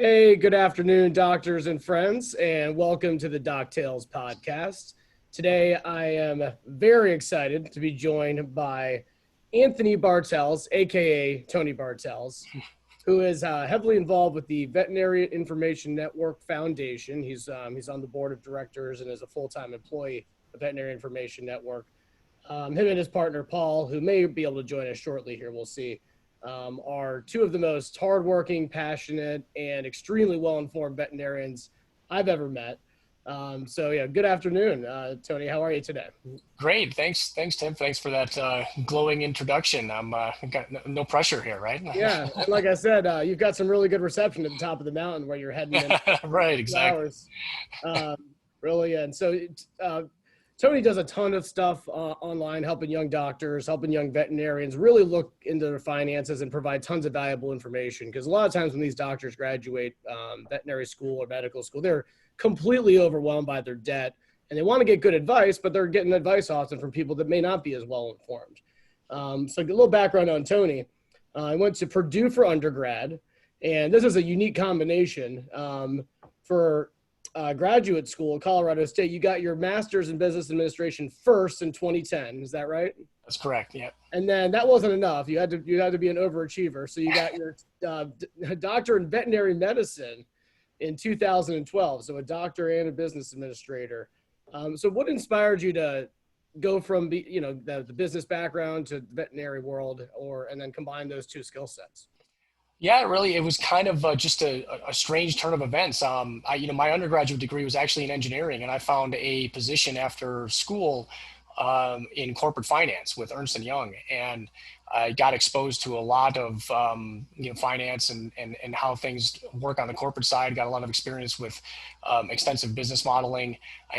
Hey, good afternoon, doctors and friends, and welcome to the DocTales podcast. Today, I am very excited to be joined by Anthony Bartels, aka Tony Bartels, who is heavily involved with the Veterinary Information Network Foundation. He's on the board of directors and is a full-time employee of Veterinary Information Network. Him and his partner Paul, who may be able to join us shortly here, we'll see, are two of the most hardworking, passionate, and extremely well-informed veterinarians I've ever met. So yeah, good afternoon, Tony. How are you today? Great. Thanks, Tim. Thanks for that glowing introduction. I'm got no pressure here, right? Yeah, and like I said, you've got some really good reception at the top of the mountain where you're heading in Right, 2 exactly. hours. Um, really, and so Tony does a ton of stuff online, helping young doctors, helping young veterinarians really look into their finances and provide tons of valuable information. Because a lot of times when these doctors graduate veterinary school or medical school, they're completely overwhelmed by their debt and they want to get good advice, but they're getting advice often from people that may not be as well informed. So a little background on Tony. I went to Purdue for undergrad, and this is a unique combination for graduate school at Colorado State. You got your master's in business administration first in 2010. Is that right? That's correct. Yeah. And then that wasn't enough. You had to be an overachiever. So you got your doctor in veterinary medicine in 2012. So a doctor and a business administrator. So what inspired you to go from the business background to the veterinary world, and then combine those two skill sets? Yeah, really, it was kind of just a strange turn of events. My undergraduate degree was actually in engineering, and I found a position after school in corporate finance with Ernst and Young, and I got exposed to a lot of finance and how things work on the corporate side. Got a lot of experience with extensive business modeling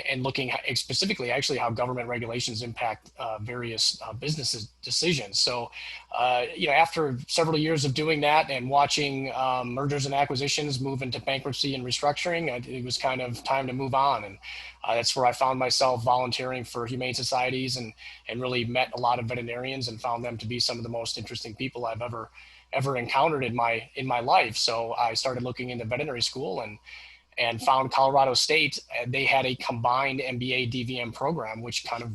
and looking specifically actually how government regulations impact various business decisions. So after several years of doing that and watching mergers and acquisitions move into bankruptcy and restructuring, it was kind of time to move on. And that's where I found myself volunteering for humane societies and really met a lot of veterinarians and found them to be some of the most interesting people I've ever encountered in my life. So I started looking into veterinary school and found Colorado State. They had a combined MBA DVM program, which kind of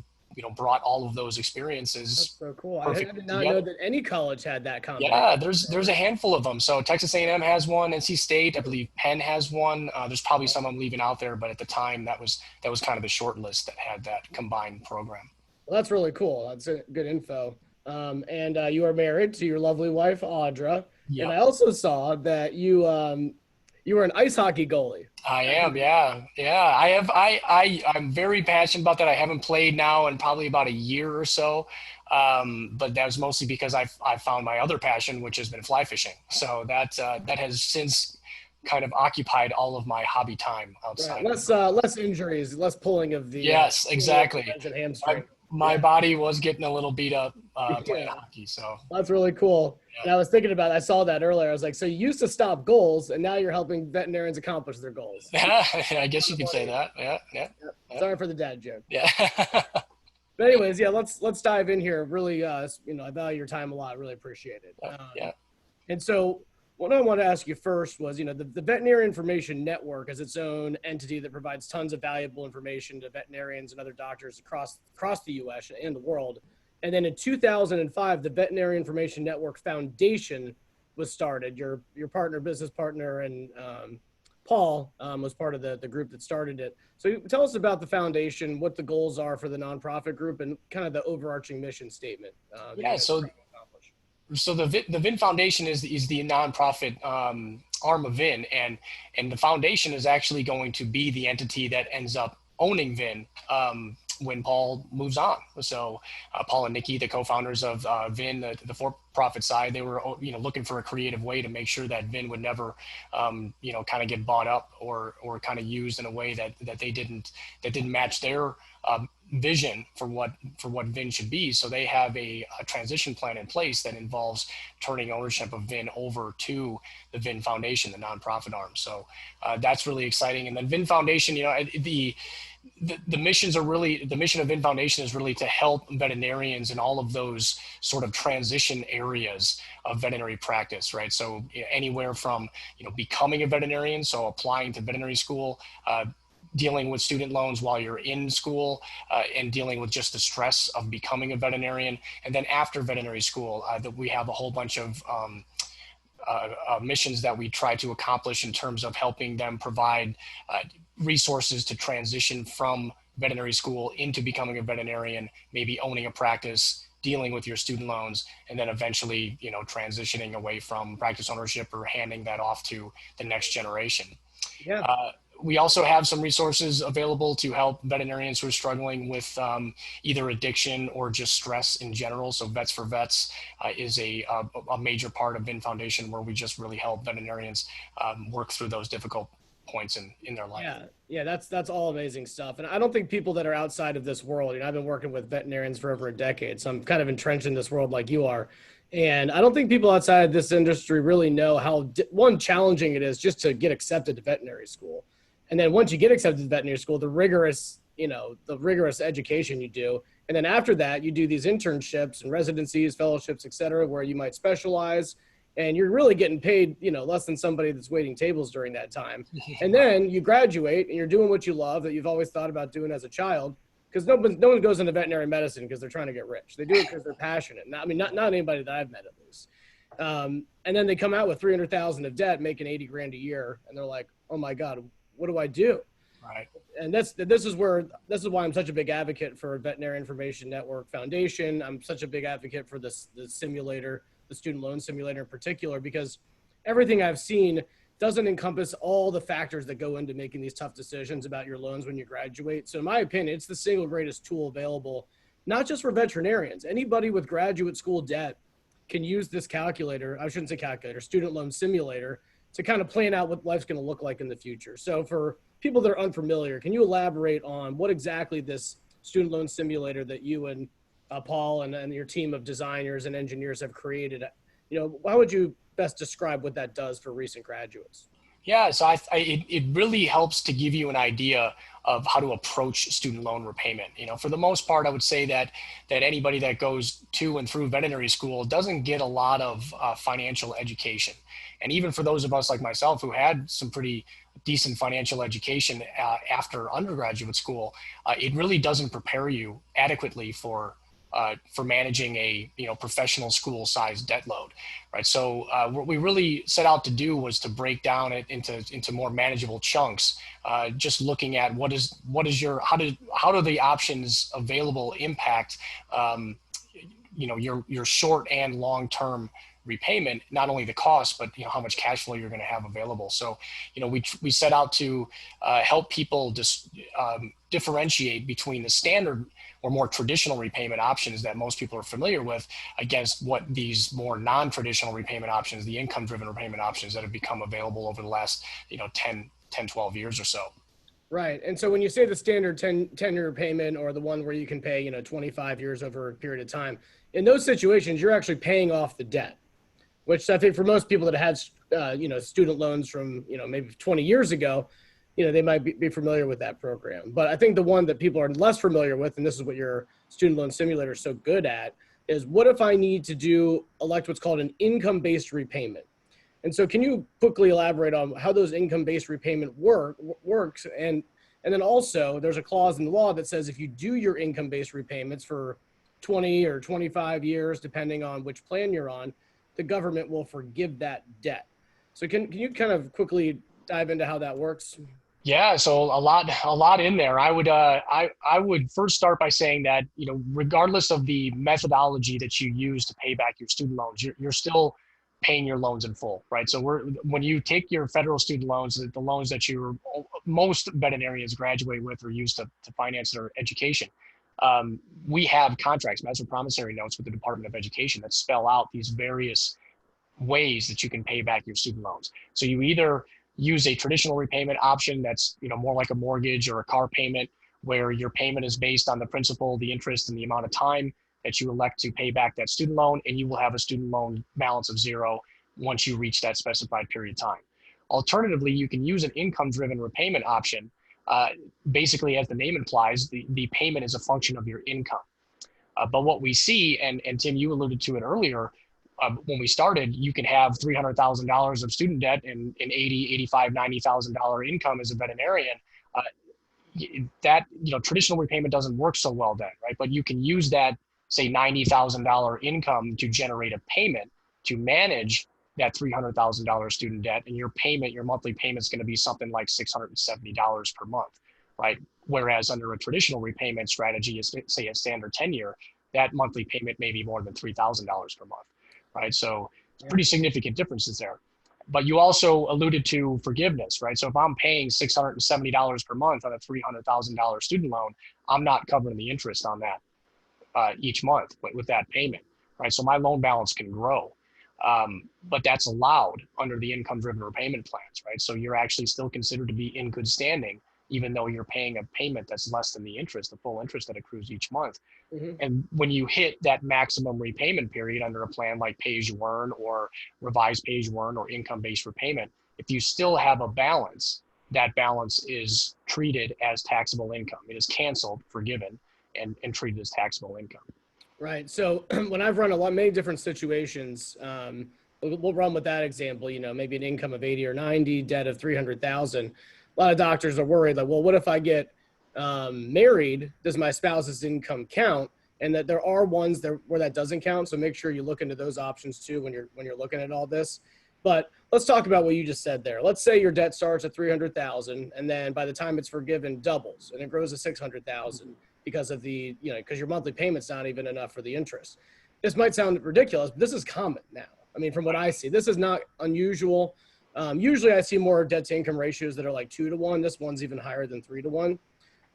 brought all of those experiences That's so cool. I perfect did not know together. that any college had that combination. Yeah, there's a handful of them. So Texas A&M has one, NC State, I believe Penn has one. There's probably some I'm leaving out there, but at the time that was kind of the short list that had that combined program. Well, that's really cool. That's good info. And you are married to your lovely wife, Audra. And I Yep. also saw that you were an ice hockey goalie. I am, yeah, yeah. I'm very passionate about that. I haven't played now in probably about a year or so, but that was mostly because I found my other passion, which has been fly fishing. So that has since kind of occupied all of my hobby time Right. outside. Less injuries, less pulling of the Yes, exactly. and My hamstring. my Yeah. body was getting a little beat up playing Yeah. hockey, so That's really cool. And I was thinking about I saw that earlier. I was like, so you used to stop goals and now you're helping veterinarians accomplish their goals. yeah, I guess you could say that. Yeah, yeah, yeah, Sorry for the dad joke. yeah. But anyways, yeah, let's dive in here. Really, I value your time a lot. Really appreciate it. Yeah. And so, what I want to ask you first was, the Veterinary Information Network is its own entity that provides tons of valuable information to veterinarians and other doctors across the U.S. and the world. And then in 2005, the Veterinary Information Network Foundation was started. Your business partner, and Paul was part of the group that started it. So tell us about the foundation, what the goals are for the nonprofit group, and kind of the overarching mission statement. That you Yeah, guys are so trying to accomplish. the VIN Foundation is the nonprofit arm of VIN, and the foundation is actually going to be the entity that ends up owning VIN when Paul moves on. So Paul and Nikki, the co-founders of VIN, the for-profit side, they were looking for a creative way to make sure that VIN would never kind of get bought up or kind of used in a way that didn't match their vision for what VIN should be. So they have a transition plan in place that involves turning ownership of VIN over to the VIN Foundation, the nonprofit arm. So that's really exciting. And then VIN Foundation, the missions are really, the mission of VIN Foundation is really to help veterinarians in all of those sort of transition areas of veterinary practice, right? So anywhere from becoming a veterinarian, so applying to veterinary school, dealing with student loans while you're in school, and dealing with just the stress of becoming a veterinarian, and then after veterinary school, that we have a whole bunch of missions that we try to accomplish in terms of helping them provide resources to transition from veterinary school into becoming a veterinarian, maybe owning a practice, dealing with your student loans, and then eventually, transitioning away from practice ownership or handing that off to the next generation. Yeah. We also have some resources available to help veterinarians who are struggling with either addiction or just stress in general. So Vets for Vets is a major part of VIN Foundation, where we just really help veterinarians work through those difficult points in their life. Yeah, that's all amazing stuff. And I don't think people that are outside of this world, I've been working with veterinarians for over a decade, so I'm kind of entrenched in this world like you are. And I don't think people outside this industry really know how, one, challenging it is just to get accepted to veterinary school. And then once you get accepted to veterinary school, the rigorous education you do. And then after that, you do these internships and residencies, fellowships, et cetera, where you might specialize. And you're really getting paid, less than somebody that's waiting tables during that time. And then you graduate and you're doing what you love that you've always thought about doing as a child. Because no one goes into veterinary medicine because they're trying to get rich. They do it because they're passionate. Not anybody that I've met, at least. And then they come out with $300,000 of debt, making $80,000 a year, and they're like, "Oh my God, what do I do?" Right. And this is why I'm such a big advocate for Veterinary Information Network Foundation. I'm such a big advocate for the simulator, the student loan simulator in particular, because everything I've seen doesn't encompass all the factors that go into making these tough decisions about your loans when you graduate. So in my opinion, it's the single greatest tool available, not just for veterinarians. Anybody with graduate school debt can use this calculator. I shouldn't say calculator, student loan simulator, to kind of plan out what life's going to look like in the future. So for people that are unfamiliar, can you elaborate on what exactly this student loan simulator that you and Paul and your team of designers and engineers have created? How would you best describe what that does for recent graduates? Yeah, so it really helps to give you an idea of how to approach student loan repayment. For the most part, I would say that anybody that goes to and through veterinary school doesn't get a lot of financial education. And even for those of us like myself who had some pretty decent financial education after undergraduate school, it really doesn't prepare you adequately for managing a professional school size debt load, right? So what we really set out to do was to break down it into more manageable chunks, just looking at how do the options available impact your short and long term repayment, not only the cost, but how much cash flow you're going to have available. So we set out to help people differentiate between the standard or more traditional repayment options that most people are familiar with against what these more non-traditional repayment options, the income-driven repayment options that have become available over the last 10, 12 years or so. Right. And so when you say the standard 10-year payment, or the one where you can pay 25 years over a period of time, in those situations, you're actually paying off the debt, which I think for most people that had student loans from maybe 20 years ago, they might be familiar with that program. But I think the one that people are less familiar with, and this is what your student loan simulator is so good at, is what if I need to elect what's called an income-based repayment? And so can you quickly elaborate on how those income-based repayment works? And then also there's a clause in the law that says if you do your income-based repayments for 20 or 25 years, depending on which plan you're on, the government will forgive that debt. So can you kind of quickly dive into how that works? Yeah, so a lot in there. I would first start by saying that regardless of the methodology that you use to pay back your student loans, you're still paying your loans in full, right? So when you take your federal student loans, the loans that most veterinarians graduate with or use to finance their education, we have contracts, master promissory notes with the Department of Education that spell out these various ways that you can pay back your student loans. So you either use a traditional repayment option that's more like a mortgage or a car payment, where your payment is based on the principal, the interest, and the amount of time that you elect to pay back that student loan, and you will have a student loan balance of zero once you reach that specified period of time. Alternatively, you can use an income-driven repayment option. Basically, as the name implies, the payment is a function of your income. But what we see, and Tim, you alluded to it earlier, when we started, you can have $300,000 of student debt and an $80,000, $85,000, $90,000 income as a veterinarian. That, traditional repayment doesn't work so well then, right? But you can use that, say, $90,000 income to generate a payment to manage that $300,000 student debt, and your monthly payment is going to be something like $670 per month, right? Whereas under a traditional repayment strategy, say a standard 10-year, that monthly payment may be more than $3,000 per month, right? So pretty significant differences there. But you also alluded to forgiveness, right? So if I'm paying $670 per month on a $300,000 student loan, I'm not covering the interest on that each month, but with that payment, right? So my loan balance can grow. But that's allowed under the income-driven repayment plans, right? So you're actually still considered to be in good standing, even though you're paying a payment that's less than the interest, the full interest that accrues each month. Mm-hmm. And when you hit that maximum repayment period under a plan like pay-as-you-earn or revised pay-as-you-earn or income-based repayment, if you still have a balance, that balance is treated as taxable income. It is canceled, forgiven, and treated as taxable income. Right. So when I've run many different situations, we'll run with that example, maybe an income of 80 or 90, debt of 300,000. A lot of doctors are worried, like, well, what if I get married? Does my spouse's income count? And that there are ones where that doesn't count. So make sure you look into those options too when you're looking at all this. But let's talk about what you just said there. Let's say your debt starts at 300,000, and then by the time it's forgiven, doubles and it grows to 600,000. Because of because your monthly payment's not even enough for the interest. This might sound ridiculous, but this is common now. I mean, from what I see, this is not unusual. Usually I see more debt to income ratios that are like 2 to 1. This one's even higher than 3 to 1.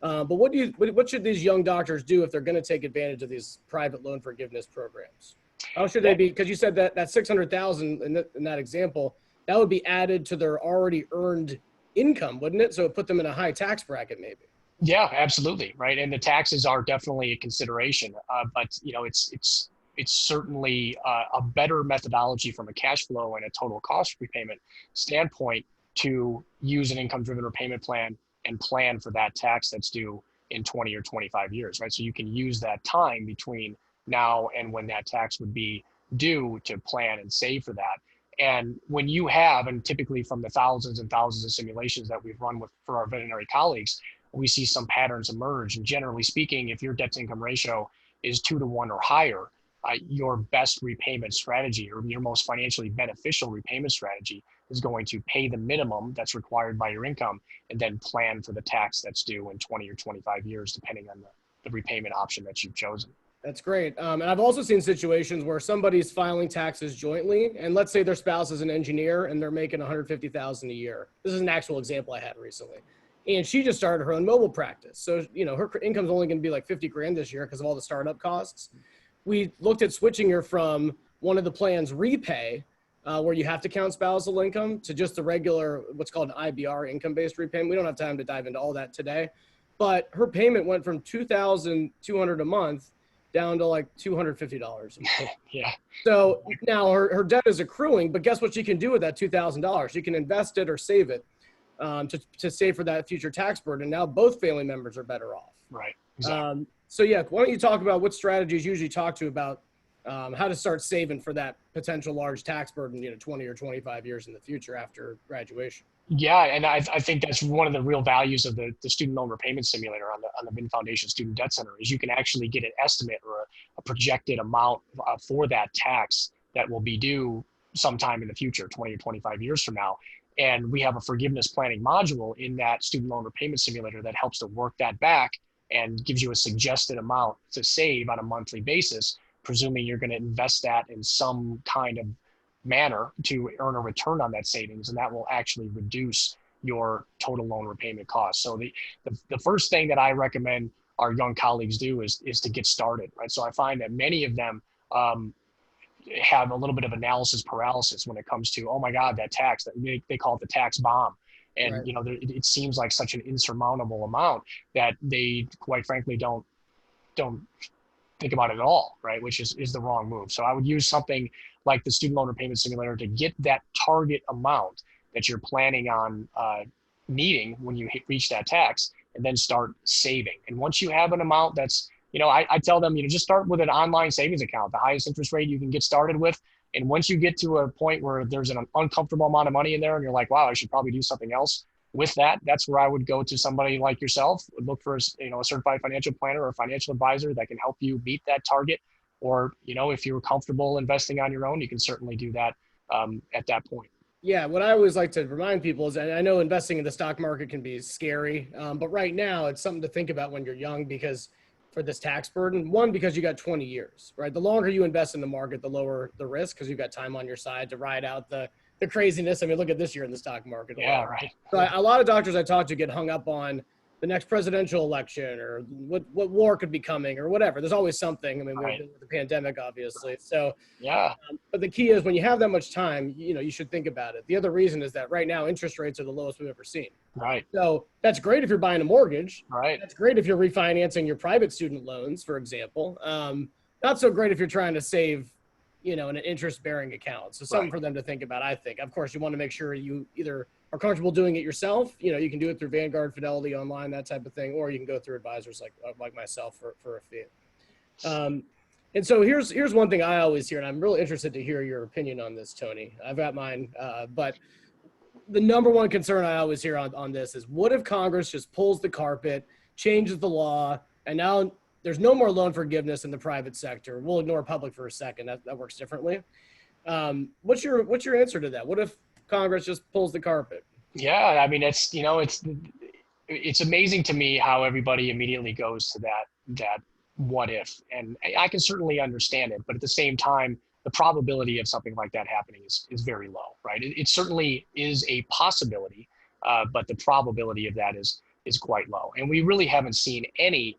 But what should these young doctors do if they're going to take advantage of these private loan forgiveness programs? How should they be? Because you said that 600,000 in that example, that would be added to their already earned income, wouldn't it? So it put them in a high tax bracket maybe. Yeah, absolutely. Right. And the taxes are definitely a consideration, but it's certainly a better methodology from a cash flow and a total cost repayment standpoint to use an income driven repayment plan and plan for that tax that's due in 20 or 25 years. Right. So you can use that time between now and when that tax would be due to plan and save for that. And when you have, and typically from the thousands and thousands of simulations that we've run for our veterinary colleagues, we see some patterns emerge. And generally speaking, if your debt to income ratio is 2 to 1 or higher, your best repayment strategy or your most financially beneficial repayment strategy is going to pay the minimum that's required by your income and then plan for the tax that's due in 20 or 25 years, depending on the repayment option that you've chosen. That's great. And I've also seen situations where somebody's filing taxes jointly, and let's say their spouse is an engineer and they're making $150,000 a year. This is an actual example I had recently. And she just started her own mobile practice. So, her income's only going to be like 50 grand this year because of all the startup costs. We looked at switching her from one of the plans repay, where you have to count spousal income, to just the regular, what's called an IBR, income-based repayment. We don't have time to dive into all that today, but her payment went from $2,200 a month down to like $250 a month. Yeah. So now her debt is accruing, but guess what she can do with that $2,000? She can invest it or save it. To save for that future tax burden. Now both family members are better off. Right. Exactly. So yeah, why don't you talk about what strategies you usually talk to about how to start saving for that potential large tax burden, 20 or 25 years in the future after graduation? Yeah, and I think that's one of the real values of the student loan repayment simulator on the Mint Foundation Student Debt Center is you can actually get an estimate or a projected amount for that tax that will be due sometime in the future, 20 or 25 years from now. And we have a forgiveness planning module in that student loan repayment simulator that helps to work that back and gives you a suggested amount to save on a monthly basis, presuming you're going to invest that in some kind of manner to earn a return on that savings. And that will actually reduce your total loan repayment costs. So the first thing that I recommend our young colleagues do is to get started, right? So I find that many of them have a little bit of analysis paralysis when it comes to, oh my God, that tax, that they call it the tax bomb. And, Right. it seems like such an insurmountable amount that they quite frankly don't think about it at all, right? Which is the wrong move. So I would use something like the student loan repayment simulator to get that target amount that you're planning on needing when you reach that tax, and then start saving. And once you have an amount that's, I tell them, just start with an online savings account, the highest interest rate you can get started with. And once you get to a point where there's an uncomfortable amount of money in there and you're like, wow, I should probably do something else with that, that's where I would go to somebody like yourself, look for, a certified financial planner or a financial advisor that can help you meet that target. Or, if you're comfortable investing on your own, you can certainly do that at that point. Yeah, what I always like to remind people is, and I know investing in the stock market can be scary, but right now it's something to think about when you're young, because for this tax burden, one, because you got 20 years, right? The longer you invest in the market, the lower the risk, because you've got time on your side to ride out the craziness. I mean, look at this year in the stock market. Yeah, right. So a lot of doctors I talk to get hung up on the next presidential election, or what war could be coming, or whatever. There's always something. I mean, Right. with the pandemic, obviously. So Yeah. but the key is, when you have that much time, you should think about it. The other reason is that right now interest rates are the lowest we've ever seen. Right. So that's great if you're buying a mortgage. Right. That's great if you're refinancing your private student loans, for example. Not so great if you're trying to save, in an interest-bearing account. So something Right. for them to think about, I think. Of course, you want to make sure you either are comfortable doing it yourself. You can do it through Vanguard, Fidelity Online, that type of thing, or you can go through advisors like myself for a fee. And so here's one thing I always hear, and I'm really interested to hear your opinion on this, Tony. I've got mine, but the number one concern I always hear on this is, what if Congress just pulls the carpet, changes the law, and now there's no more loan forgiveness in the private sector? We'll ignore public for a second. That works differently. What's your answer to that? What if Congress just pulls the carpet? Yeah. I mean, it's amazing to me how everybody immediately goes to that what if, and I can certainly understand it, but at the same time, the probability of something like that happening is very low, right? It certainly is a possibility, but the probability of that is quite low, and we really haven't seen any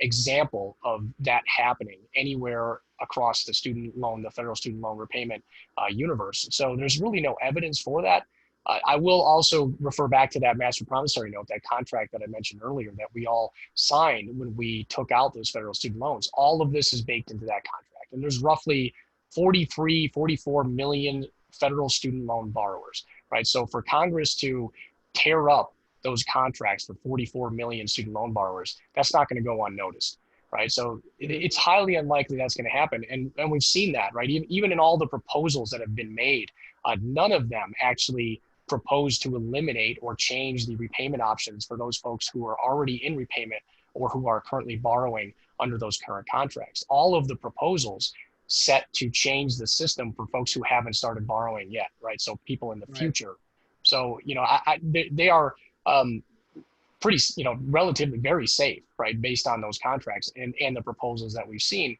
example of that happening anywhere across the federal student loan repayment universe. So there's really no evidence for that. I will also refer back to that master promissory note, that contract that I mentioned earlier that we all signed when we took out those federal student loans. All of this is baked into that contract. And there's roughly 44 million federal student loan borrowers, right? So for Congress to tear up those contracts for 44 million student loan borrowers, that's not going to go unnoticed, right? So it's highly unlikely that's going to happen. And we've seen that, right? Even in all the proposals that have been made, none of them actually propose to eliminate or change the repayment options for those folks who are already in repayment or who are currently borrowing under those current contracts. All of the proposals set to change the system for folks who haven't started borrowing yet, right? So people in the future. So, they are pretty, relatively very safe, right? Based on those contracts and the proposals that we've seen.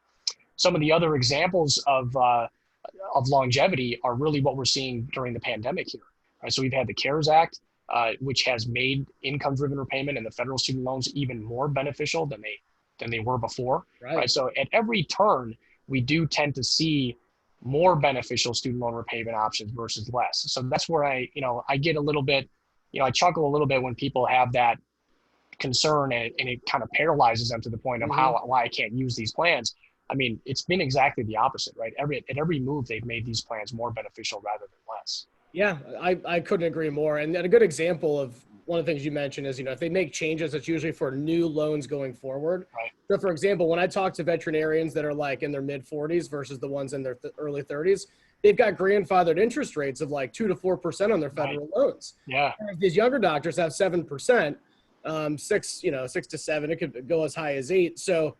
Some of the other examples of longevity are really what we're seeing during the pandemic here. Right? So we've had the CARES Act, which has made income-driven repayment and the federal student loans even more beneficial than they were before. Right? So at every turn, we do tend to see more beneficial student loan repayment options versus less. So that's where I get a little bit, I chuckle a little bit when people have that concern, and it kind of paralyzes them to the point of why I can't use these plans. I mean, it's been exactly the opposite, right? At every move, they've made these plans more beneficial rather than less. Yeah, I couldn't agree more. And a good example of one of the things you mentioned is, if they make changes, it's usually for new loans going forward. Right. So for example, when I talk to veterinarians that are like in their mid 40s versus the ones in their early 30s, they've got grandfathered interest rates of like 2 to 4% on their federal loans. Yeah. And these younger doctors have 7%, 6 to 7, it could go as high as 8. So,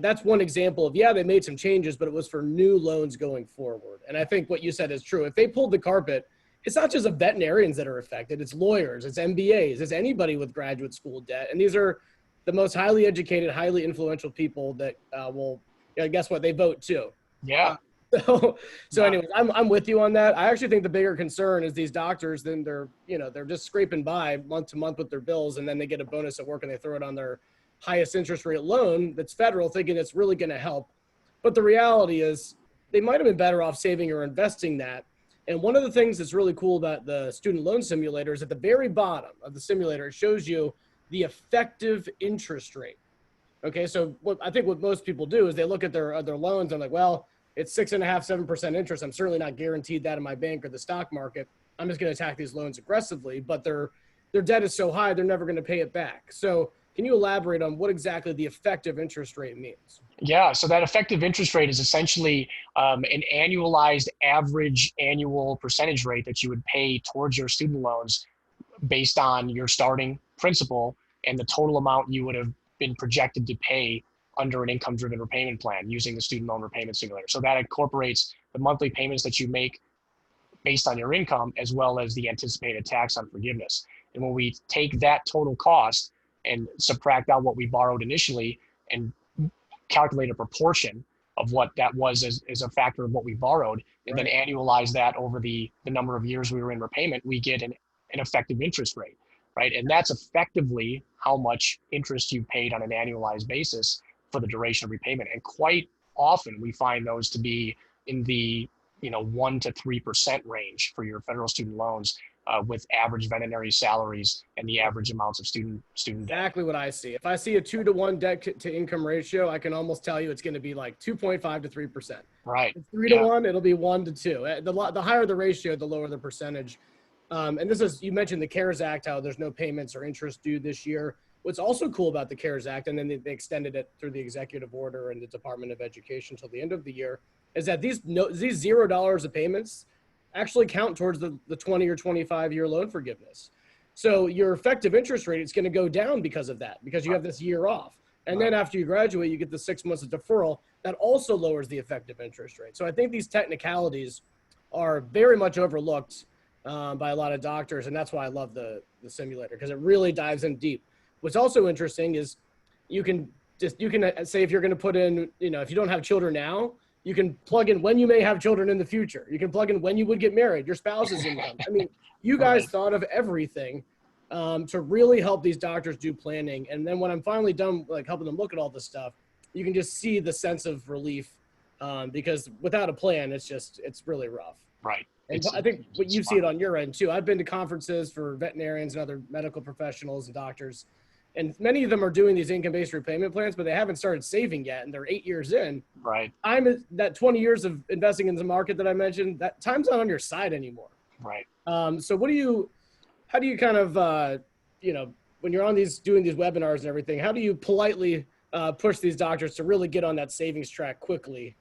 that's one example of, they made some changes, but it was for new loans going forward. And I think what you said is true. If they pulled the carpet, it's not just the veterinarians that are affected. It's lawyers, it's MBAs, it's anybody with graduate school debt. And these are the most highly educated, highly influential people that will, guess what? They vote too. Yeah. So anyways, I'm with you on that. I actually think the bigger concern is these doctors, then they're just scraping by month to month with their bills, and then they get a bonus at work and they throw it on their highest interest rate loan that's federal, thinking it's really going to help. But the reality is they might have been better off saving or investing that And one of the things that's really cool about the student loan simulator is at the very bottom of the simulator, it shows you the effective interest rate. Okay, so I think what most people do is they look at their loans and like, well, it's 6.5%, 7% interest. I'm certainly not guaranteed that in my bank or the stock market. I'm just going to attack these loans aggressively, but their debt is so high, they're never going to pay it back. So can you elaborate on what exactly the effective interest rate means? Yeah, so that effective interest rate is essentially an annualized average annual percentage rate that you would pay towards your student loans based on your starting principal and the total amount you would have been projected to pay under an income-driven repayment plan using the student loan repayment simulator. So that incorporates the monthly payments that you make based on your income, as well as the anticipated tax on forgiveness. And when we take that total cost and subtract out what we borrowed initially and calculate a proportion of what that was as a factor of what we borrowed, and then annualize that over the number of years we were in repayment, we get an effective interest rate, right? And that's effectively how much interest you paid on an annualized basis for the duration of repayment. And quite often we find those to be in the 1 to 3% range for your federal student loans, with average veterinary salaries and the average amounts of student debt. Exactly what I see. If I see a 2-to-1 debt to income ratio, I can almost tell you it's going to be like 2.5 to 3%. Right. If 3-to-1, it'll be 1 to 2. The higher the ratio, the lower the percentage. And this is, you mentioned the CARES Act, how there's no payments or interest due this year. What's also cool about the CARES Act, and then they extended it through the executive order and the Department of Education till the end of the year, is that these $0 of payments actually count towards the 20 or 25-year loan forgiveness. So your effective interest rate is going to go down because of that, because you have this year off. And then after you graduate, you get the 6 months of deferral. That also lowers the effective interest rate. So I think these technicalities are very much overlooked by a lot of doctors. And that's why I love the simulator, because it really dives in deep. What's also interesting is you can say, if you're going to put in, if you don't have children now, you can plug in when you may have children in the future. You can plug in when you would get married, your spouse's income. I mean, you guys thought of everything to really help these doctors do planning. And then when I'm finally done, like helping them look at all this stuff, you can just see the sense of relief, because without a plan, it's really rough. Right. And I think what you see it on your end too. I've been to conferences for veterinarians and other medical professionals and doctors, and many of them are doing these income-based repayment plans, but they haven't started saving yet, and they're 8 years in. Right. That 20 years of investing in the market that I mentioned, that time's not on your side anymore. Right. So how do you kind of, when you're on doing these webinars and everything, how do you politely push these doctors to really get on that savings track quickly?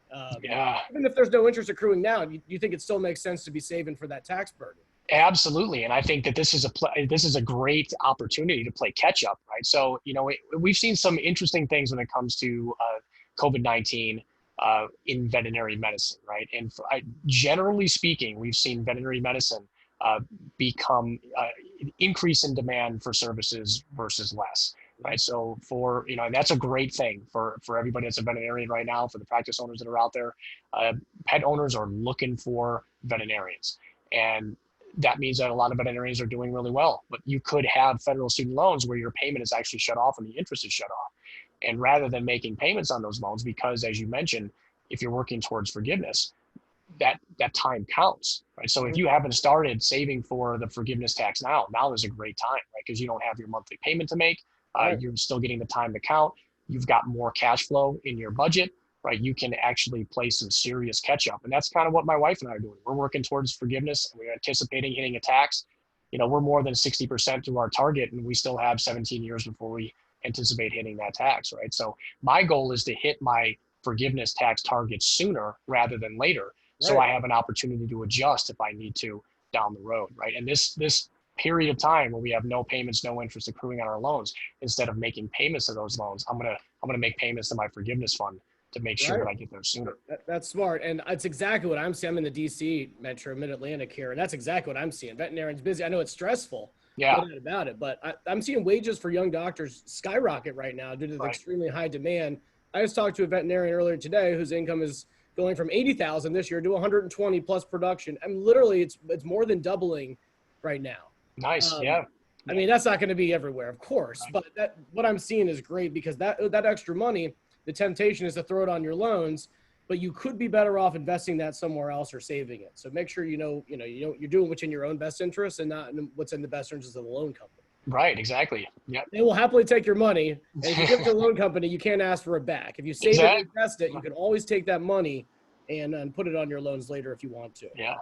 Even if there's no interest accruing now, do you think it still makes sense to be saving for that tax burden? Absolutely. And I think that this is a great opportunity to play catch up, right? So, we've seen some interesting things when it comes to COVID-19 in veterinary medicine, right? And generally speaking, we've seen veterinary medicine become increase in demand for services versus less, right? So and that's a great thing for everybody that's a veterinarian right now, for the practice owners that are out there. Pet owners are looking for veterinarians, and that means that a lot of veterinarians are doing really well. But you could have federal student loans where your payment is actually shut off and the interest is shut off. And rather than making payments on those loans, because as you mentioned, if you're working towards forgiveness, that time counts, right? So if you haven't started saving for the forgiveness tax now is a great time, right? Because you don't have your monthly payment to make. You're still getting the time to count. You've got more cash flow in your budget, right? You can actually play some serious catch up. And that's kind of what my wife and I are doing. We're working towards forgiveness. We're anticipating hitting a tax. We're more than 60% to our target, and we still have 17 years before we anticipate hitting that tax, right? So my goal is to hit my forgiveness tax target sooner rather than later. So I have an opportunity to adjust if I need to down the road, right? And this period of time where we have no payments, no interest accruing on our loans, instead of making payments to those loans, I'm gonna make payments to my forgiveness fund to make sure that I get there sooner. That's smart. And it's exactly what I'm seeing. I'm in the DC Metro, Mid-Atlantic here, and that's exactly what I'm seeing. Veterinarians busy. I know it's stressful, no doubt about it, but I'm seeing wages for young doctors skyrocket right now due to the extremely high demand. I just talked to a veterinarian earlier today whose income is going from 80,000 this year to 120 plus production. I mean, literally it's more than doubling right now. Nice. I mean, that's not going to be everywhere, of course, but what I'm seeing is great, because that extra money, the temptation is to throw it on your loans. but you could be better off investing that somewhere else or saving it. So make sure you're doing what's in your own best interest and not what's in the best interest of the loan company. Right. Exactly. Yep. They will happily take your money, and if you give it to the loan company, you can't ask for it back. If you save it and invest it, you can always take that money and put it on your loans later if you want to. Yeah.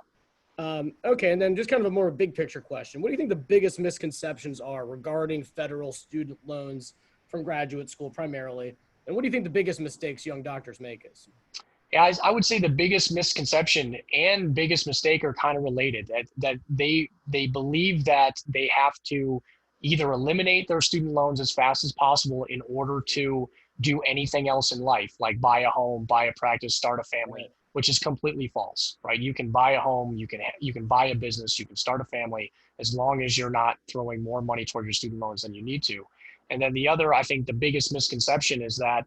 Okay, and then just kind of a more big picture question. What do you think the biggest misconceptions are regarding federal student loans from graduate school primarily? And what do you think the biggest mistakes young doctors make is? Yeah, I would say the biggest misconception and biggest mistake are kind of related, that they believe that they have to either eliminate their student loans as fast as possible in order to do anything else in life, like buy a home, buy a practice, start a family, Right. which is completely false, right? You can buy a home, you can buy a business, you can start a family, as long as you're not throwing more money toward your student loans than you need to. And then the other, I think the biggest misconception is that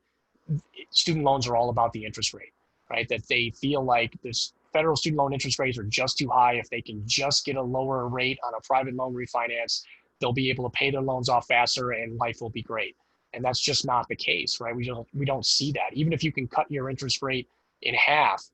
student loans are all about the interest rate, right? That they feel like this federal student loan interest rates are just too high. If they can just get a lower rate on a private loan refinance, they'll be able to pay their loans off faster and life will be great. And that's just not the case, right? We don't see that. Even if you can cut your interest rate in half,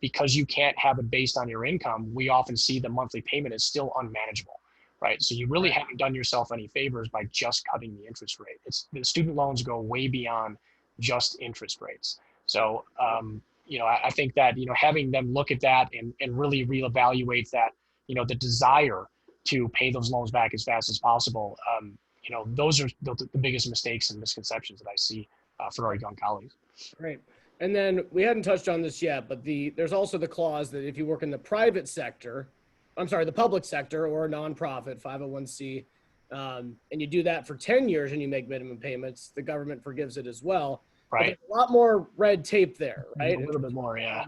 because you can't have it based on your income, we often see the monthly payment is still unmanageable, right? So you really haven't done yourself any favors by just cutting the interest rate. The student loans go way beyond just interest rates. So, I think that, having them look at that and really reevaluate that, the desire to pay those loans back as fast as possible, those are the biggest mistakes and misconceptions that I see for our young colleagues. Great. And then we hadn't touched on this yet, but there's also the clause that if you work in the the public sector or a nonprofit, 501c, and you do that for 10 years and you make minimum payments, the government forgives it as well. Right. A lot more red tape there, right? A little bit more, yeah.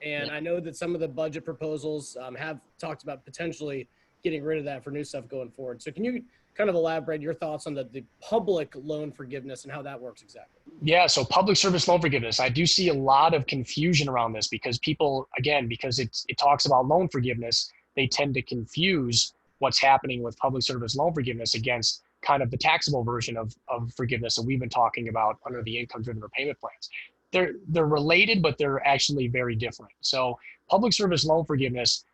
And I know that some of the budget proposals have talked about potentially getting rid of that for new stuff going forward. So can you kind of elaborate your thoughts on the public loan forgiveness and how that works exactly? Yeah, so public service loan forgiveness, I do see a lot of confusion around this because people, again, because it talks about loan forgiveness, they tend to confuse what's happening with public service loan forgiveness against kind of the taxable version of forgiveness that we've been talking about under the income-driven repayment plans. They're related, but they're actually very different. So public service loan forgiveness,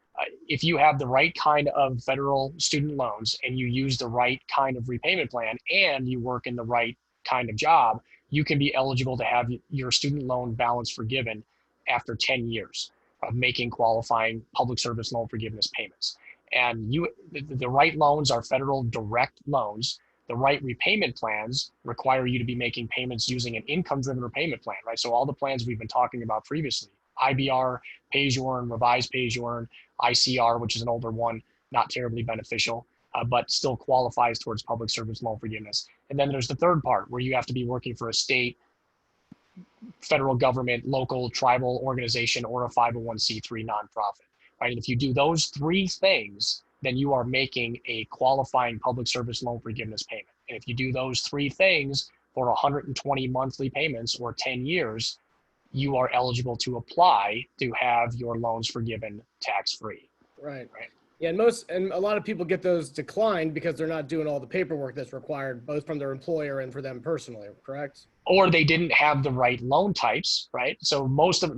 if you have the right kind of federal student loans and you use the right kind of repayment plan and you work in the right kind of job, you can be eligible to have your student loan balance forgiven after 10 years of making qualifying public service loan forgiveness payments. And the right loans are federal direct loans. The right repayment plans require you to be making payments using an income-driven repayment plan, right? So all the plans we've been talking about previously, IBR, pay-as-you-earn, revised pay-as-you-earn, ICR, which is an older one, not terribly beneficial, but still qualifies towards public service loan forgiveness. And then there's the third part where you have to be working for a state, federal government, local, tribal organization, or a 501c3 nonprofit, right? And if you do those three things, then you are making a qualifying public service loan forgiveness payment. And if you do those three things for 120 monthly payments or 10 years, you are eligible to apply to have your loans forgiven tax-free. Right. Yeah, and a lot of people get those declined because they're not doing all the paperwork that's required, both from their employer and for them personally, correct? Or they didn't have the right loan types, right? So most of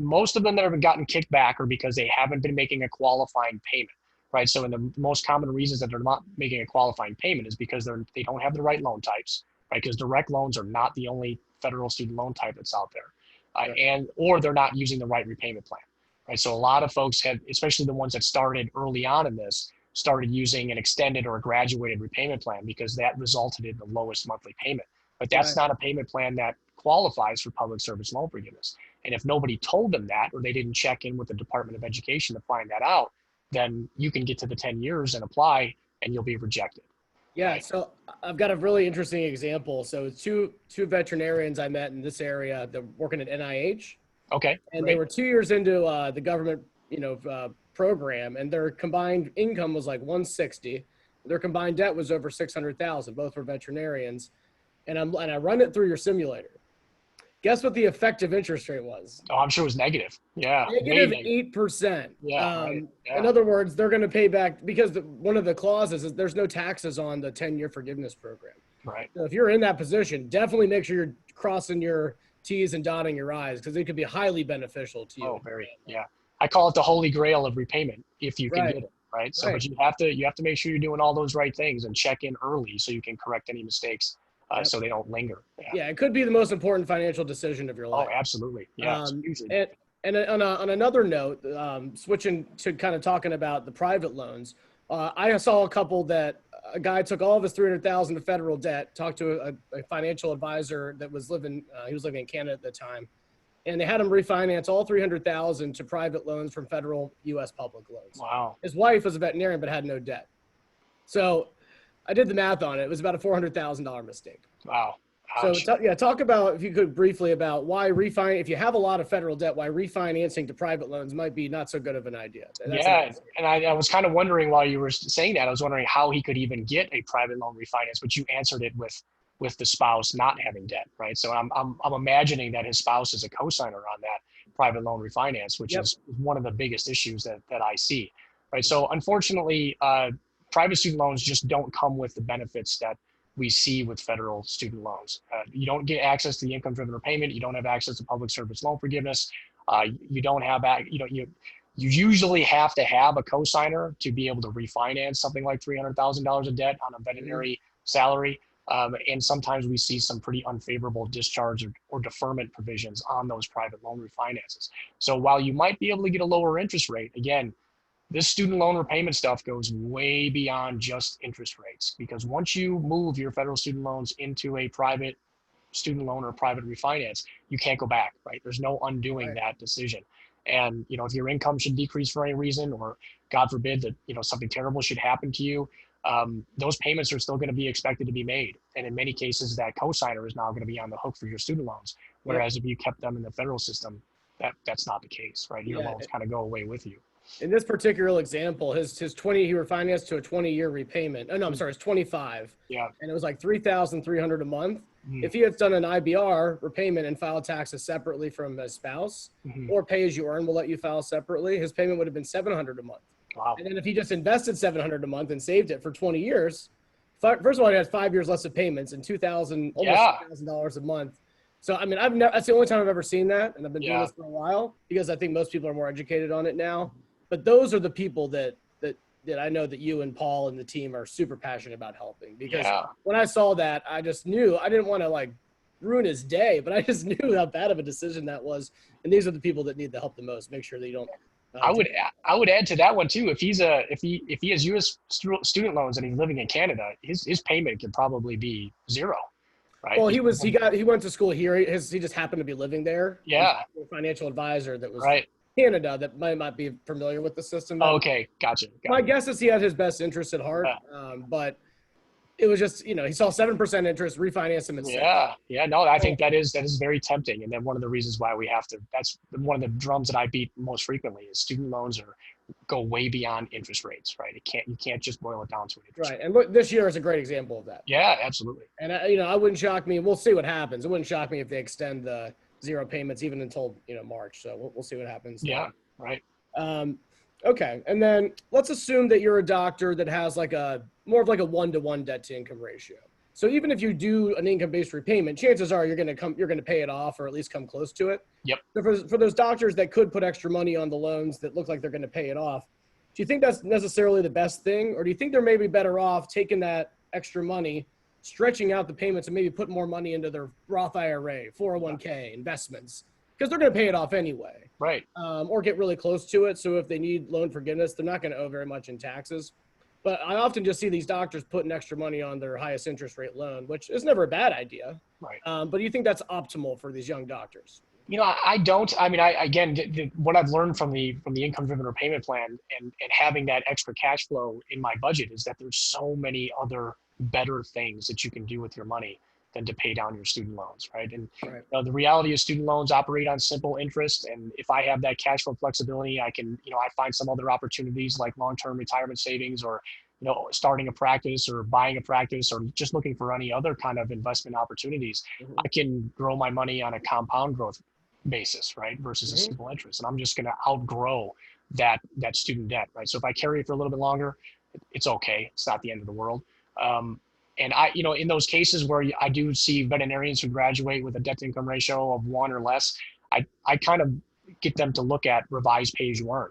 them that have gotten kicked back are because they haven't been making a qualifying payment, right? So in the most common reasons that they're not making a qualifying payment is because they don't have the right loan types, right? Because direct loans are not the only federal student loan type that's out there. Or they're not using the right repayment plan, right? So a lot of folks have, especially the ones that started early on in this, started using an extended or a graduated repayment plan because that resulted in the lowest monthly payment. But that's not a payment plan that qualifies for public service loan forgiveness. And if nobody told them that, or they didn't check in with the Department of Education to find that out, then you can get to the 10 years and apply and you'll be rejected. Yeah, right. So I've got a really interesting example. So two veterinarians I met in this area, they're working at NIH. Okay. And they were 2 years into the government, program, and their combined income was like 160. Their combined debt was over 600,000. Both were veterinarians, and I run it through your simulator. Guess what the effective interest rate was? Oh, I'm sure it was negative. Yeah. Negative 8%. Yeah, In other words, they're going to pay back because one of the clauses is there's no taxes on the 10-year forgiveness program. Right. So if you're in that position, definitely make sure you're crossing your T's and dotting your I's, because it could be highly beneficial to you. Oh, very, yeah. I call it the holy grail of repayment if you can Right. get it, right? So, Right. but you have to make sure you're doing all those right things and check in early so you can correct any mistakes, Yep. so they don't linger. Yeah. Yeah, it could be the most important financial decision of your Oh, life. absolutely. Yeah. It's Um, hugely. and on another note, switching to kind of talking about the private loans, I saw a couple that a guy took all of his $300,000 to federal debt, talked to a financial advisor that was he was living in Canada at the time, and they had him refinance all $300,000 to private loans from federal U.S. public loans. Wow. His wife was a veterinarian but had no debt. So I did the math on it. It was about a $400,000 mistake. Wow. So Ouch. talk about, if you could briefly, about why if you have a lot of federal debt, why refinancing to private loans might be not so good of an idea. Yeah, and I was kind of wondering while you were saying that, I was wondering how he could even get a private loan refinance, but you answered it with the spouse not having debt, right? So I'm imagining that his spouse is a co-signer on that private loan refinance, which Yep. is one of the biggest issues that I see, right? So unfortunately, private student loans just don't come with the benefits that we see with federal student loans. You don't get access to the income-driven repayment. You don't have access to public service loan forgiveness. You don't have, you usually have to have a cosigner to be able to refinance something like $300,000 of debt on a veterinary salary. And sometimes we see some pretty unfavorable discharge or deferment provisions on those private loan refinances. So while you might be able to get a lower interest rate, again, this student loan repayment stuff goes way beyond just interest rates, because once you move your federal student loans into a private student loan or private refinance, you can't go back, right? There's no undoing that decision. And, if your income should decrease for any reason, or God forbid that, something terrible should happen to you, those payments are still going to be expected to be made. And in many cases, that cosigner is now going to be on the hook for your student loans. Whereas if you kept them in the federal system, that's not the case, right? Your loans kind of go away with you. In this particular example, he refinanced to a 20-year repayment. Oh, no, I'm sorry, it's 25. Yeah. And it was like $3,300 a month. If he had done an IBR repayment and filed taxes separately from his spouse, or pay as you earn will let you file separately, his payment would have been $700 a month. Wow. And then if he just invested $700 a month and saved it for 20 years, first of all, he has 5 years less of payments and almost $2,000 a month. So, I mean, that's the only time I've ever seen that. And I've been doing this for a while, because I think most people are more educated on it now. But those are the people that I know that you and Paul and the team are super passionate about helping. Because when I saw that, I just knew I didn't want to ruin his day, but I just knew how bad of a decision that was. And these are the people that need the help the most. Make sure that you don't. I would add to that one too. If he has U.S. student loans and he's living in Canada, his payment could probably be zero. Right. Well, he went to school here. He just happened to be living there. Yeah. A financial advisor that was right. Canada that might not be familiar with the system. Okay, gotcha. My guess is he had his best interest at heart, but it was just, he saw 7% interest, refinance him in 6. Yeah. No, I think that is very tempting, and then one of the reasons why we have to. That's one of the drums that I beat most frequently is student loans go way beyond interest rates, right? You can't just boil it down to an interest rate. And look, this year is a great example of that. Yeah, absolutely. And I wouldn't shock me. We'll see what happens. It wouldn't shock me if they extend the zero payments even until March. So we'll see what happens. Yeah, right. Okay, and then let's assume that you're a doctor that has more of a 1-to-1 debt to income ratio. So even if you do an income-based repayment, chances are you're going to pay it off, or at least come close to it. Yep. So for those doctors that could put extra money on the loans that look like they're going to pay it off, do you think that's necessarily the best thing, or do you think they're maybe better off taking that extra money, stretching out the payments, and maybe put more money into their Roth IRA, 401k, investments, because they're going to pay it off anyway, right? Or get really close to it. So if they need loan forgiveness, they're not going to owe very much in taxes. But I often just see these doctors putting extra money on their highest interest rate loan, which is never a bad idea. Right. But do you think that's optimal for these young doctors? I don't. I mean, what I've learned from the income-driven repayment plan and having that extra cash flow in my budget is that there's so many other better things that you can do with your money than to pay down your student loans, right? And the reality is student loans operate on simple interest, and if I have that cash flow flexibility, I can, I find some other opportunities like long-term retirement savings, or starting a practice, or buying a practice, or just looking for any other kind of investment opportunities. I can grow my money on a compound growth basis, right, versus a simple interest, and I'm just going to outgrow that student debt, right? So if I carry it for a little bit longer, it's okay. It's not the end of the world. And in those cases where I do see veterinarians who graduate with a debt to income ratio of 1 or less, I kind of get them to look at revised pay as you earn,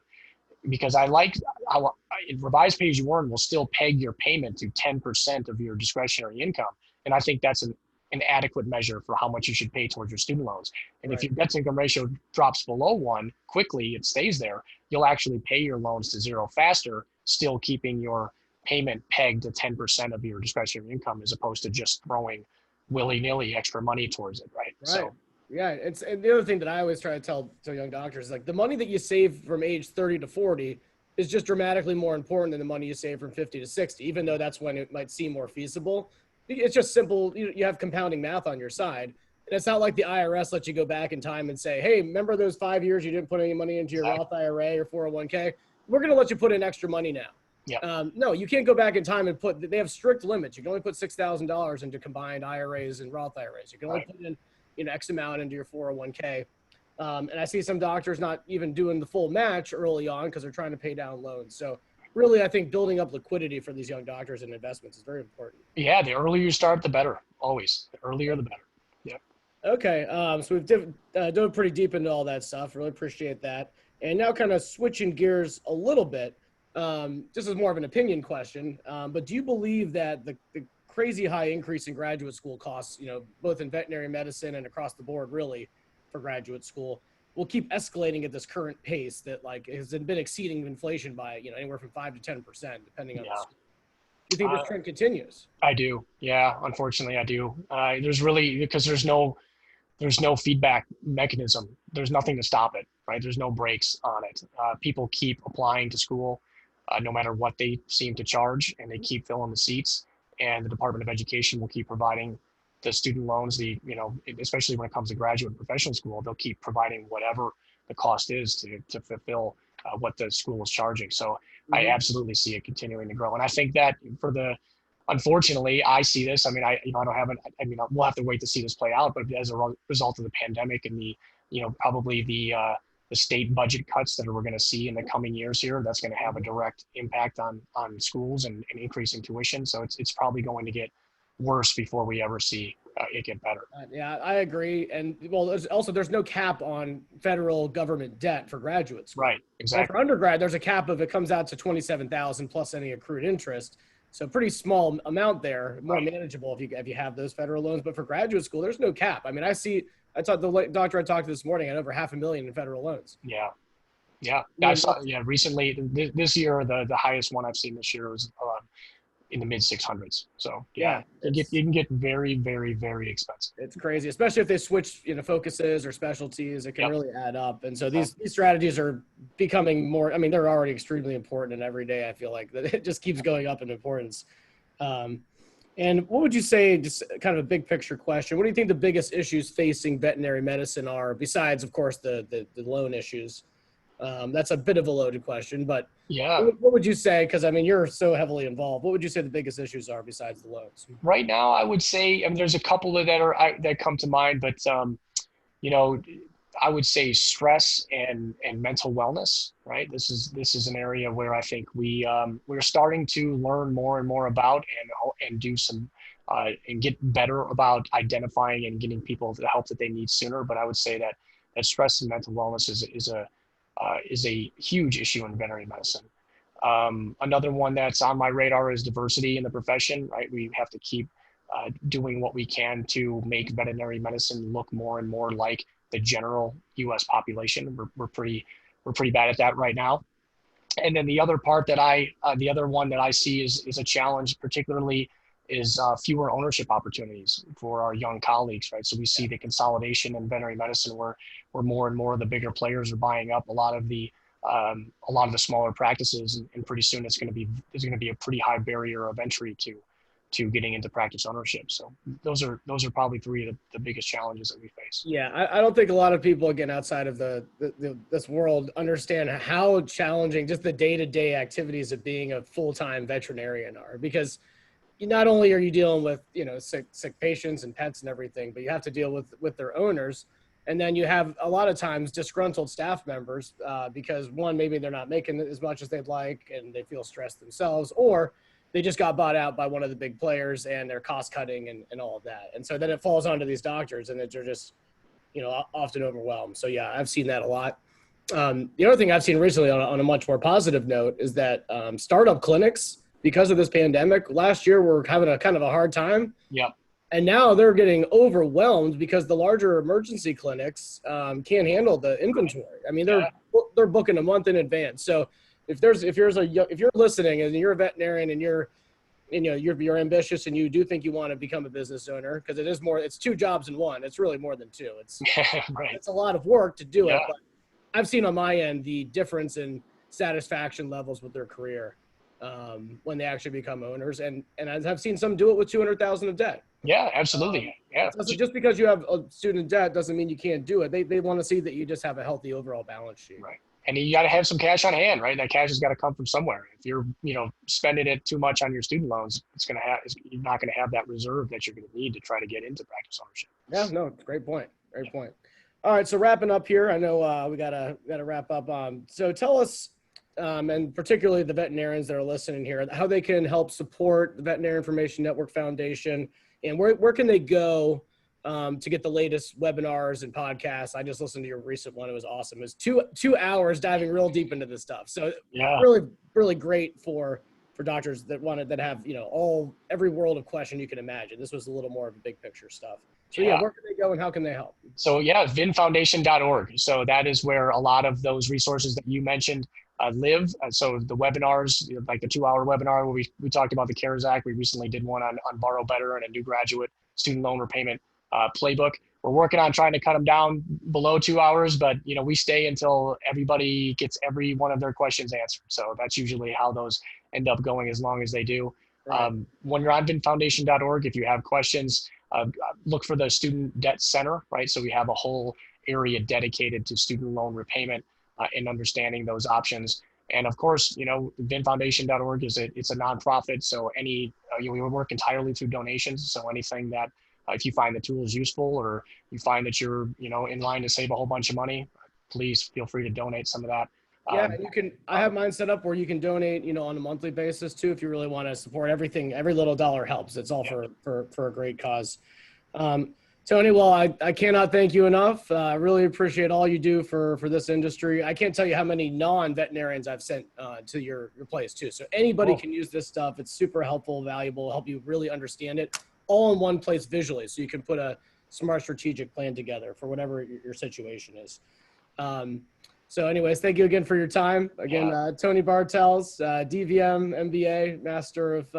because I like how revised pay as you earn will still peg your payment to 10% of your discretionary income. And I think that's an adequate measure for how much you should pay towards your student loans. And if your debt to income ratio drops below 1 quickly, it stays there, you'll actually pay your loans to 0 faster, still keeping your payment pegged to 10% of your discretionary income, as opposed to just throwing willy-nilly extra money towards it, right? So yeah, and the other thing that I always try to tell young doctors is, like, the money that you save from age 30 to 40 is just dramatically more important than the money you save from 50 to 60, even though that's when it might seem more feasible. It's just simple. You have compounding math on your side. And it's not like the IRS lets you go back in time and say, hey, remember those 5 years you didn't put any money into your Roth IRA or 401k? We're going to let you put in extra money now. Yeah. No, you can't go back in time and they have strict limits. You can only put $6,000 into combined IRAs and Roth IRAs. You can only put in, X amount into your 401k. And I see some doctors not even doing the full match early on because they're trying to pay down loans. So really, I think building up liquidity for these young doctors and investments is very important. Yeah, the earlier you start, the better. Always, the earlier the better. Yeah. Okay, so we've dove pretty deep into all that stuff. Really appreciate that. And now, kind of switching gears a little bit, this is more of an opinion question. But do you believe that the crazy high increase in graduate school costs, both in veterinary medicine and across the board, really, for graduate school, will keep escalating at this current pace that, like, has been exceeding inflation by, anywhere from 5 to 10%, depending on the school? Do you think this trend continues? I do. Yeah, unfortunately, I do. Because there's no feedback mechanism. There's nothing to stop it, right? There's no brakes on it. People keep applying to school, no matter what they seem to charge, and they keep filling the seats. And the Department of Education will keep providing the student loans. Especially when it comes to graduate and professional school, they'll keep providing whatever the cost is to fulfill what the school is charging. So I absolutely see it continuing to grow. And I think that unfortunately, I see this. I mean, we'll have to wait to see this play out. But as a result of the pandemic and probably the state budget cuts that we're going to see in the coming years here, that's going to have a direct impact on schools and increasing tuition. So it's probably going to get worse before we ever see it get better. Yeah, I agree. And there's no cap on federal government debt for graduates. Right, exactly. And for undergrad, there's a cap of, it comes out to $27,000 plus any accrued interest. So pretty small amount there, more manageable if you have those federal loans. But for graduate school, there's no cap. I mean, I talked the doctor I talked to this morning had over $500,000 in federal loans. Yeah. I saw recently this year, the highest one I've seen this year was in the mid 600s. So you can get very, very, very expensive. It's crazy, especially if they switch, focuses or specialties. It can really add up. And so these strategies are becoming more. I mean, they're already extremely important, and every day I feel like that it just keeps going up in importance. And what would you say, just kind of a big picture question, what do you think the biggest issues facing veterinary medicine are, besides, of course, the loan issues? That's a bit of a loaded question, but what would you say? Because I mean, you're so heavily involved. What would you say the biggest issues are besides the loans? Right now, I would say, there's a couple that come to mind, but I would say stress and mental wellness. Right, this is an area where I think we're starting to learn more and more about and do some and get better about identifying and getting people the help that they need sooner. But I would say that stress and mental wellness is a huge issue in veterinary medicine. Another one that's on my radar is diversity in the profession, right? We have to keep doing what we can to make veterinary medicine look more and more like the general U.S. population. We're pretty bad at that right now. And then the other part the other one that I see is a challenge, particularly is fewer ownership opportunities for our young colleagues, right? So we see the consolidation in veterinary medicine where more and more of the bigger players are buying up a lot of the smaller practices, and pretty soon there's going to be a pretty high barrier of entry to getting into practice ownership. So those are probably three of the biggest challenges that we face. Yeah, I don't think a lot of people, again, outside of this world, understand how challenging just the day-to-day activities of being a full-time veterinarian are, because not only are you dealing with, sick patients and pets and everything, but you have to deal with their owners. And then you have a lot of times disgruntled staff members because, one, maybe they're not making as much as they'd like and they feel stressed themselves, or they just got bought out by one of the big players and they're cost cutting and all of that. And so then it falls onto these doctors and they're just, often overwhelmed. So yeah, I've seen that a lot. The other thing I've seen recently on a much more positive note is that startup clinics, because of this pandemic, last year were having a kind of a hard time. Yep. And now they're getting overwhelmed because the larger emergency clinics can't handle the inventory. I mean, they're booking a month in advance. So if you're listening and you're a veterinarian and you're ambitious and you do think you want to become a business owner, because it's two jobs in one. It's really more than two. It's right. It's a lot of work to do it. But I've seen on my end the difference in satisfaction levels with their career when they actually become owners, and I've seen some do it with $200,000 of debt. Yeah, absolutely. Just because you have a student debt doesn't mean you can't do it. They want to see that you just have a healthy overall balance sheet. Right. And you got to have some cash on hand, right? That cash has got to come from somewhere. If you're, spending it too much on your student loans, you're not going to have that reserve that you're going to need to try to get into practice ownership. Yeah, no, great point. Great point. All right, so wrapping up here, I know we gotta wrap up. So tell us, and particularly the veterinarians that are listening here, how they can help support the Veterinary Information Network Foundation, and where can they go to get the latest webinars and podcasts. I just listened to your recent one. It was awesome. It was 2 hours diving real deep into this stuff. So really, really great for doctors that have, every world of question you can imagine. This was a little more of a big picture stuff. So where can they go and how can they help? So vinfoundation.org. So that is where a lot of those resources that you mentioned live. So the webinars, like the 2-hour webinar where we talked about the CARES Act. We recently did one on Borrow Better and a new graduate student loan repayment playbook. We're working on trying to cut them down below 2 hours, but we stay until everybody gets every one of their questions answered. So that's usually how those end up going, as long as they do. Right. When you're on vinfoundation.org, if you have questions, look for the Student Debt Center, right? So we have a whole area dedicated to student loan repayment and understanding those options. And of course, vinfoundation.org it's a nonprofit. So we work entirely through donations. So anything that if you find the tools useful or you find that you're, in line to save a whole bunch of money, please feel free to donate some of that. Yeah, and I have mine set up where you can donate, on a monthly basis too, if you really want to support everything. Every little dollar helps. It's all for a great cause. Tony, well, I cannot thank you enough. I really appreciate all you do for this industry. I can't tell you how many non-veterinarians I've sent to your place too. So anybody can use this stuff. It's super helpful, valuable, help you really understand it all in one place visually. So you can put a smart strategic plan together for whatever your situation is. So anyways, thank you again for your time. Again, Tony Bartels, DVM, MBA, master of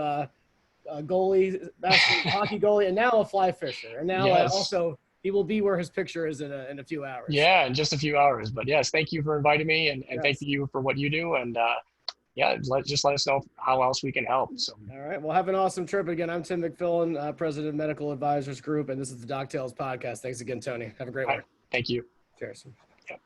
hockey goalie, and now a fly fisher. And now also he will be where his picture is in a few hours. Yeah, in just a few hours. But yes, thank you for inviting me and thank you for what you do. And just let us know how else we can help. So all right. Well, have an awesome trip. Again, I'm Tim McFillin, president of Medical Advisors Group, and this is the DocTales podcast. Thanks again, Tony. Have a great one. Thank you. Cheers. Yeah.